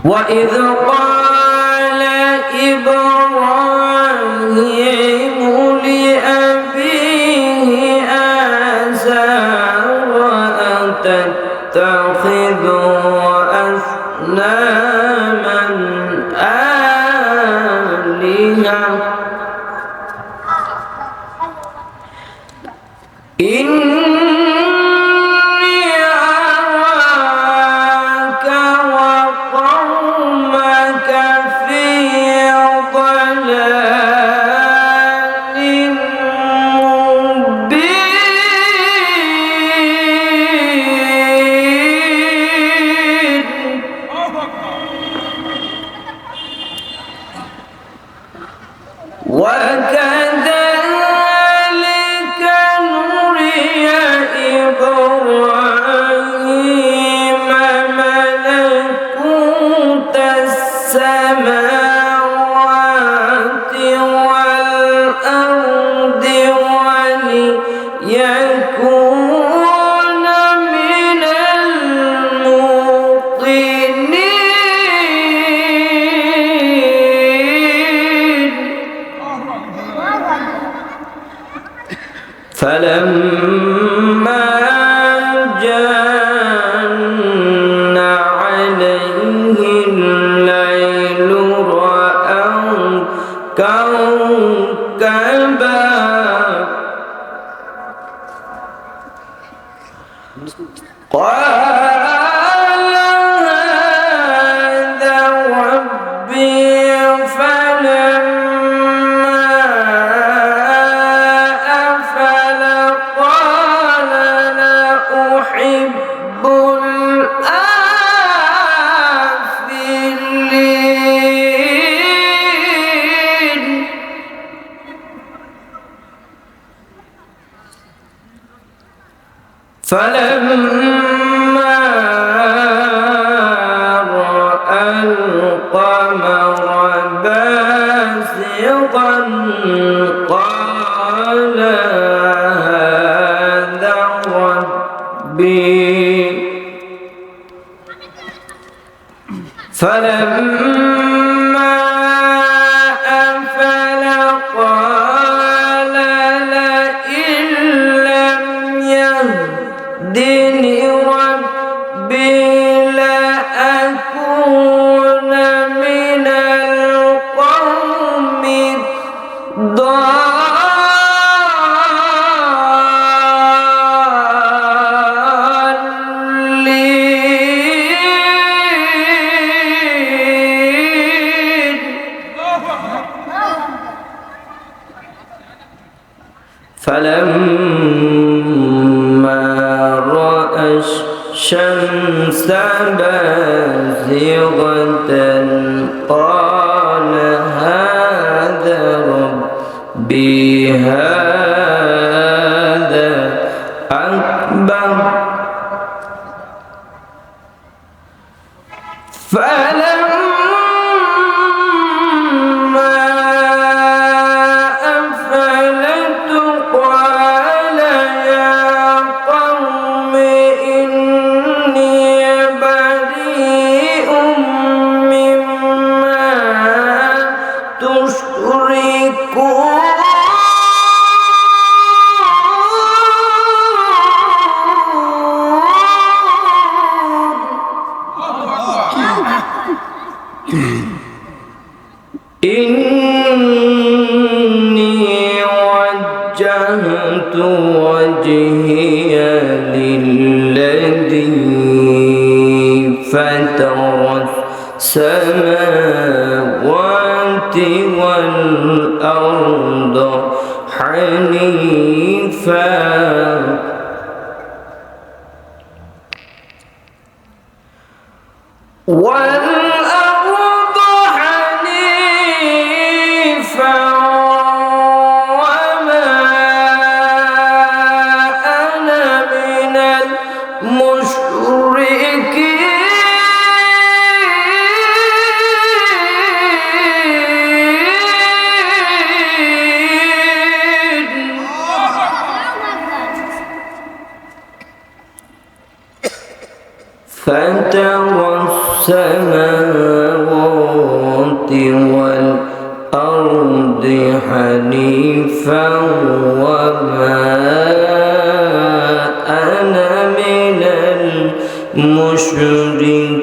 وإذ قال إبراهيم لأبيه آزر أتتخذ أصناما آلهة إني أراك وقومك في ضلال مبين وكذلك نري إبراهيم ملكوت السماوات والأرض وليكون من الموقنين فلما جن عليه الليل رأى كوكبا قال هذا ربي فلما أفل قال لا أحب الآفلين فلما رأى القمر بازغا قال هذا ربي فلما أفل قال لئن لم يهدني ربي لأكون من القوم الضالين فلما رأى الشمس بازغة قال هذا ربي هذا أكبر فلما أفلت قال يا قوم إني بريء مما تشركون إني وجهت وجهي للذي فطر السماوات والأرض حنيفا والأرض حنيفا وما أنا من المشركين فترى السماوات والأرض حنيفا وما أنا من المشركين